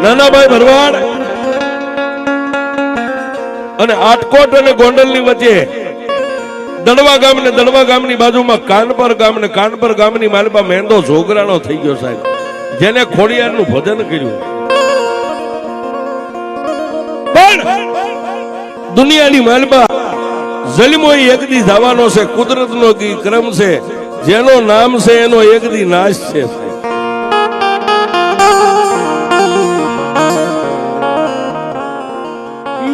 નાનાભાઈ ભરવાડ અને આટકોટ અને ગોંડલ ની વચ્ચે દડવા ગામ ને દડવા ગામની બાજુમાં કાનપર ગામ ને કાનપર ગામની માલપા મેંદો જોગરાણો થઈ ગયો સાહેબ, જેને ખોડિયારનું ભજન કર્યું. પણ દુનિયાની માલપા જલિમો એક દી જવાનો છે, કુદરતનો ક્રમ છે, જેનો નામ છે એનો એક દી નાશ છે.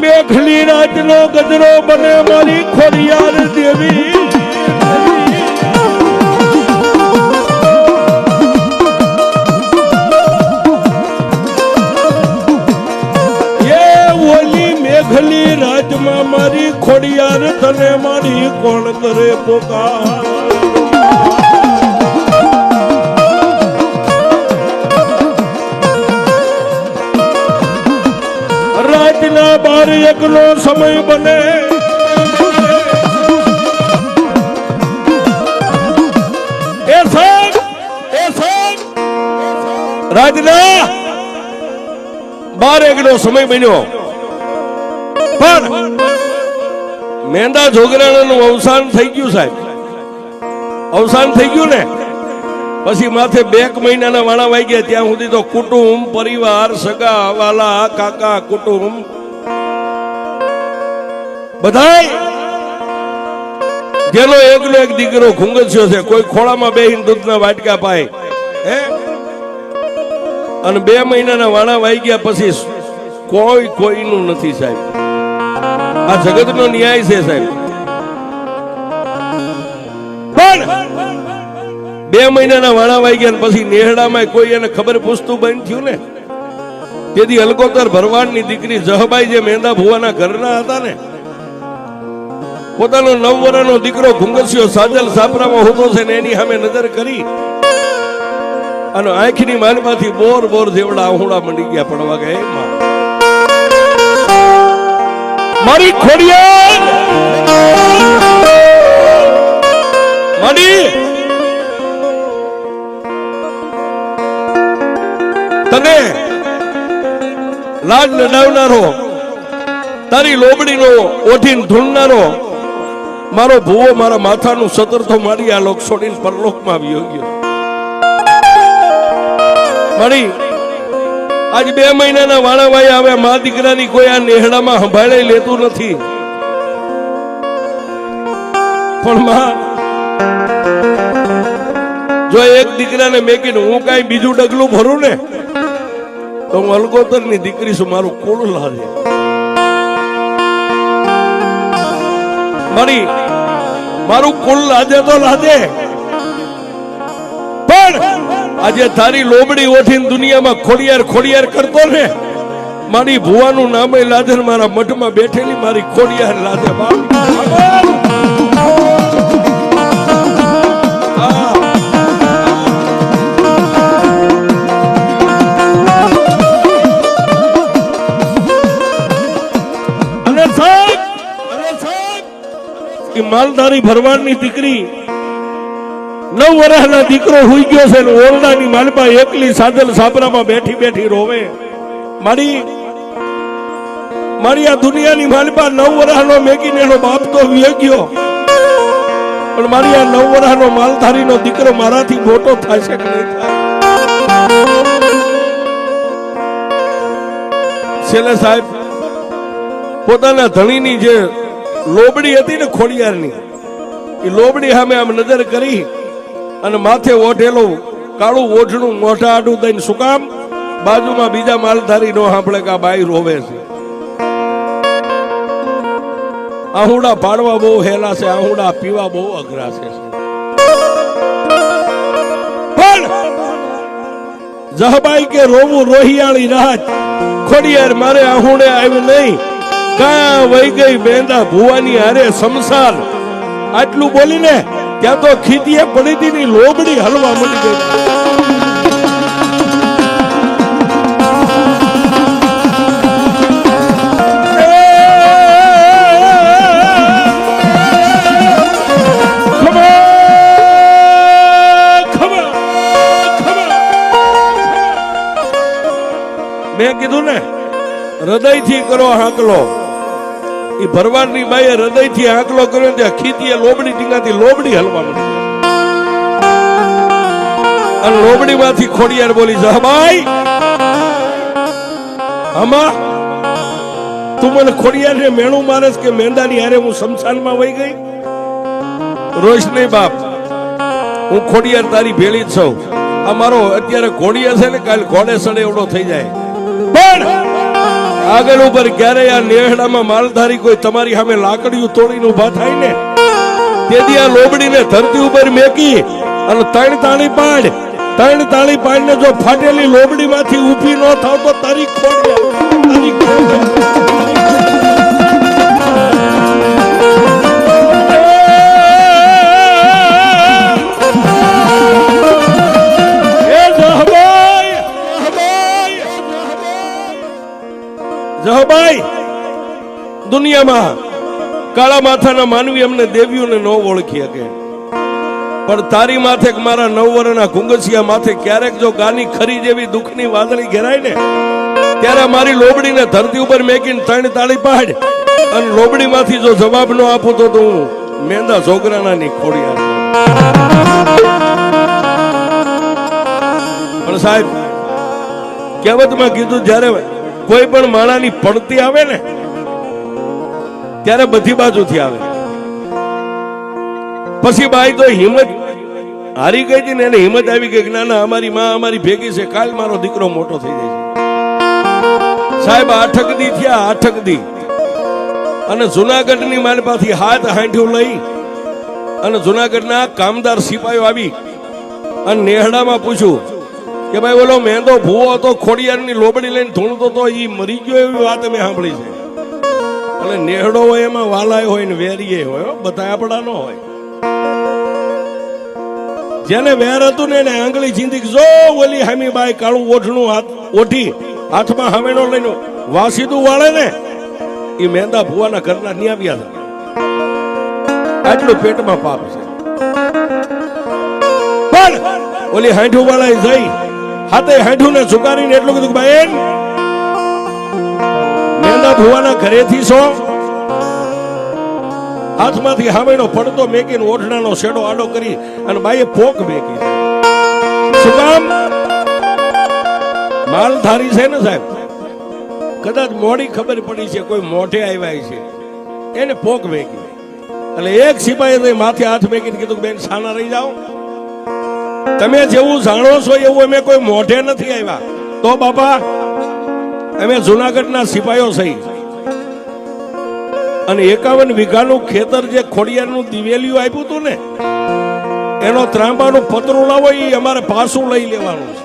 મેઘલી રાતનો ગજરો બને મારી ખોડિયાર દેવી, એ ઓલી મેઘલી રાજમાં મારી ખોડિયાર તને મારી કોણ કરે પોકાર. રાતના 12-1 નો સમય બને, રાતના 12-1 નો સમય બન્યો. પણ મેંદા જોગરાણાનું અવસાન થઈ ગયું સાહેબ, અવસાન થઈ ગયું ને પછી માથે 2 મહિનાના વાણા વાઈ ગયા. ત્યાં સુધી તો કુટુંબ પરિવાર સગા વાલા કાકા કુટુંબ બધાય, જેનો એકલો એક દીકરો ઘુંગસ્યો છે, કોઈ ખોળામાં બેહીને દૂધના વાટકા પાય હે, અને 2 મહિનાના વાણા વાઈ ગયા પછી કોઈ કોઈનું નથી સાહેબ. આ જગતનો ન્યાય છે સાહેબ. પણ 2 મહિનાના વાણા વાઈ ગયા પછી નેહડામાં કોઈ એને ખબર પૂછતું બંધ થયું ને. તેથી અલકોતર ભરવાડની દીકરી જહબાઈ જે મેંદા ભુવાના ઘરના હતા ને, પોતાનો 9 વર્ષનો દીકરો ઘુંગસ્યો સાજલ સાપરામાં હોતો છે ને એની સામે નજર કરી અને આંખની માલમાંથી બોર બોર જેવડા આહુડા મંડી ગયા પડવા ગયા. મારી ખોડિયાર મારી તને લાજ લડાવનારો, તારી લોબડીનો ઓઠીને ધૂણનારો મારો ભૂવો મારા માથાનું સતરથો મારી આ લોક છોડીને પરલોકમાં આવી ગયો. મારી આજ 2 મહિનાના વાણા વાઈ આવે, મા દીકરાની કોઈ આ નેહડામાં સંભાળે લેતું નથી. પણ માં જો એક દીકરાને મેકીને હું કઈ બીજું ડગલું ભરું ને તો હું અલકોતરની દીકરી છું, મારું કુળ લાજે. મારી મારું કુળ લાજે તો લાજે, પણ આજે તારી લોબડી ઓઠીને દુનિયામાં ખોડિયાર ખોડિયાર કરતો ને, મારી ભુવાનું નામે લાજે, મારા મઠમાં બેઠેલી મારી ખોડિયાર લાજે. માલધારી ભરવાડની દીકરી 9 વર્ષના દીકરો હુઈ ગયો છે, ઓરડાની માલપા એકલી સાજલ સાપરામાં બેઠી બેઠી રોવે. મારી મારી આ દુનિયાની માલપા 9 વર્ષનો મેકીને એનો બાપ તો વી ગયો, પણ મારી આ 9 વર્ષનો માલધારીનો દીકરો મારાથી મોટો થશે કે નહીં થાય. છેલ્લે સાહેબ પોતાના ધણીની જે લોબડી હતી ને ખોડિયારની, એ લોબડી સામે આમ નજર કરી અને માથે ઓઢેલો કાળું ઓઢણું મોઢા આડું દઈને શું કામ બાજુમાં બીજા માલધારી નો સાંભળે કે આ બાઈ રોવે છે. આહુડા પાડવા બહુ હેલા છે, આહુડા પીવા બહુ અઘરા છે. પણ જહબાઈ કે રોવું રોહિયાળી રાત, ખોડિયાર મારે આહુડે આવ્યું નહીં, કા વહી ગઈ મેંદા ભુવાની હારે સમસાર. આટલું બોલીને ત્યાં તો ખીતીએ પડી હતી ની લોબડી હલવા મળી ગઈ. મેં કીધું ને હૃદયથી કરો હાંકલો. એ ભરવાડની બાઈએ હૃદયથી હાંકલો કર્યો ત્યાં ખીતીએ લોબડી ટીંગાથી લોબડી હલવા મળી અને લોબડી માંથી ખોડિયાર બોલી જહાબાઈ આમાં તું મને ખોડિયાર ને મેણું મારેસ કે મેંદાની હારે હું શમશાનમાં વહી ગઈ? રોશ નહીં બાપ, હું ખોડિયાર તારી ભેળી જ છું. આ મારો અત્યારે ઘોડિયા છે ને કાલ ઘોડે સડે એવડો થઈ જાય, પણ આગળ ઉપર ક્યારે આ નેહડામાં માલધારી કોઈ તમારી સામે લાકડીઓ તોડીને ઉભા થાય ને તેથી આ લોબડીને ધરતી ઉપર મેકી અને ત્રણ તાળી પાડીને જો ફાટેલી લોબડી માંથી ઊભી ન થાવ તો તારી જહાબાઈ દુનિયામાં કાળા માથાના માનવી અમને દેવીઓને ન ઓળખી શકે, પણ તારી માથે મારા 9 વર્ષના ઘુંગસિયા માથે ક્યારેક જો ગાની ખરી જેવી દુઃખની વાદળી ઘેરાય ને ત્યારે મારી લોબડીને ધરતી ઉપર મેકીને 3 તાળી પાડ અને લોબડી માંથી જો જવાબ ન આપું તો હું મેંદા જોગરાના ની ખોડિયાર. પણ સાહેબ કહેવતમાં કીધું જ્યારે કોઈ પણ માણાની પડતી આવે ને ત્યારે બધી બાજુથી આવે. પછી બાઈ તો હિંમત હારી ગઈ હતી ને એને હિંમત આવી ગઈ કે ના ના અમારી માં અમારી ભેગી છે, કાલ મારો દીકરો મોટો થઈ જાય છે. સાહેબ 8 દી થયા, 8 દી અને જુનાગઢની મારી પાસેથી હાથ હાંઠ્યું લઈ અને જુનાગઢના કામદાર સિપાહીઓ આવી અને નેહડામાં પૂછ્યું કે ભાઈ ઓલો મેંદો ભૂવો હતો ખોડિયારની લોબડી લઈને ધૂણતો તો ઈ મરી ગયો એવી વાત અમે સાંભળી છે. એટલે નેહડો હોય એમાં વાલાય હોય ને વેરીએ હોય, બધા આપડા ન હોય. જેને વેર હતું ને એને આંગળી ચીંધી જો ઓલી હામી બાઈ કાળું ઓઠણું ઓઠી હાથમાં હામેનો લઈને વાસીદું વાળે ને એ મેંદા ભૂવાના ઘરના નિયાવ્યા હતા. આટલું પેટમાં પાપ છે. પણ ઓલી હાંઠું વાળાએ જઈ હાથે હાંઠું ને ઝુકારીને એટલું કીધું બેન મેંદા ભૂવાના ઘરેથી છો? હાથમાંથી હામેનો પડતો મેકીને ઓઢણાનો શેડો આડો કરી અને બાઈએ પોક મેકી. શું કામ? માલધારી છે ને સાહેબ, કદાચ મોડી ખબર પડી છે કોઈ મોઢે આવ્યા છે એને પોક મેકી. એટલે એક સિપાહી માથે હાથ મેકીને કીધું બેન સાના રહી જાઓ, તમે જેવું જાણો છો એવું અમે કોઈ મોઢે નથી આવ્યા. તો બાપા અમે જુનાગઢના સિપાહીઓ થઈ અને 51 વીઘાનું ખેતર જે ખોડિયારનું દિવેલિયું આપ્યું હતું ને એનો ત્રાંબાનું પતરું લાવો એ અમારે પાછું લઈ લેવાનું છે.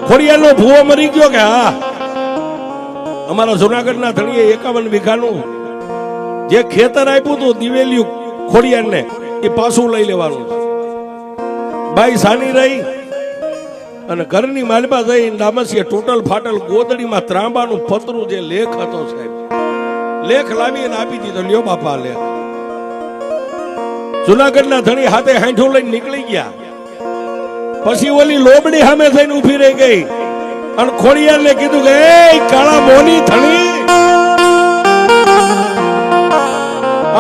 ખોડિયારનો ભૂવો મરી ગયો કે હા અમારા જુનાગઢના ધણીએ 51 વીઘાનું જે ખેતર આપ્યું હતું દિવેલિયું ખોડિયારને એ પાછું લઈ લેવાનું છે. બાઈ સાની રહી અને ઘરની માલપા જઈ ડામસીએ ટોટલ ફાટલ ગોદડીમાં ત્રાંબાનું પતરું જે લેખ હતો સાહેબ, લેખ લાવીને આપી દીધો. લ્યો બાપા લેખ. જુનાગઢના ધણી હાથે હાંઠું લઈને નીકળી ગયા. પછી ઓલી લોબડી સામે થઈને ઉભી રહી ગઈ અને ખોડિયારને કીધું કે એ કાળા મોની ધણી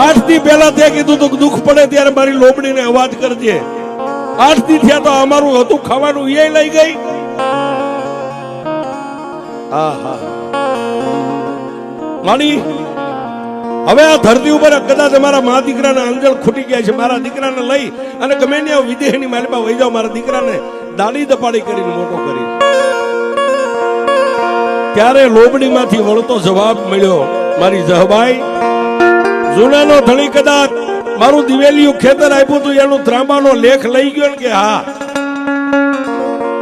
8 દી પહેલા તે કીધું તું દુઃખ પડે ત્યારે મારી લોબડીને અવાજ કરજે. 8 દી થયા તો અમારું હતું ખાવાનું એ લઈ ગઈ. માની હવે આ ધરતી ઉપર કદાચ મારા મા દીકરાના અંજળ ખૂટી ગયા છે. મારા દીકરાને લઈ અને ગમે ને વિદેહની માલપા વહી જાવ, મારા દીકરાને દાડી દપાડી કરીને મોટો કરી. ત્યારે લોબડી માંથી વળતો જવાબ મળ્યો મારી જહાબાઈ જૂનાનો ધણી કદાચ મારું દિવેલિયું ખેતર આપ્યું હતું એનું ત્રાંબાનો લેખ લઈ ગયો ને કે હા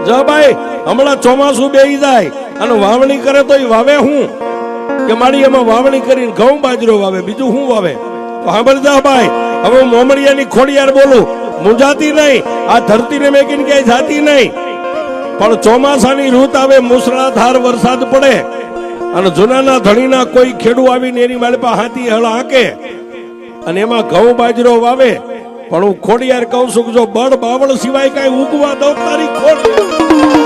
જહાબાઈ હમણાં ચોમાસું બેહી જાય અને વાવણી કરે તો એ વાવે હું કે મારી એમાં વાવણી કરીને ઘઉં બાજરો વાવે, બીજું શું વાવે? તો સાંભળ જહાબાઈ હવે હું મોમડિયાની ખોડિયાર બોલું, મૂંઝાતી નહીં. આ ધરતીને મેકીને ક્યાંય જાતી નહીં, પણ ચોમાસાની ઋત આવે મુસળાધાર વરસાદ પડે અને જૂનાના ધણીના કોઈ ખેડૂ આવીને એની માલપા હાથી હળ હાંકે અને એમાં ઘઉં બાજરો વાવે પણ હું ખોડિયાર કહું છું કે જો બળ બાવળ સિવાય કઈ ઉગવા દઉં તારી ખોડિયાર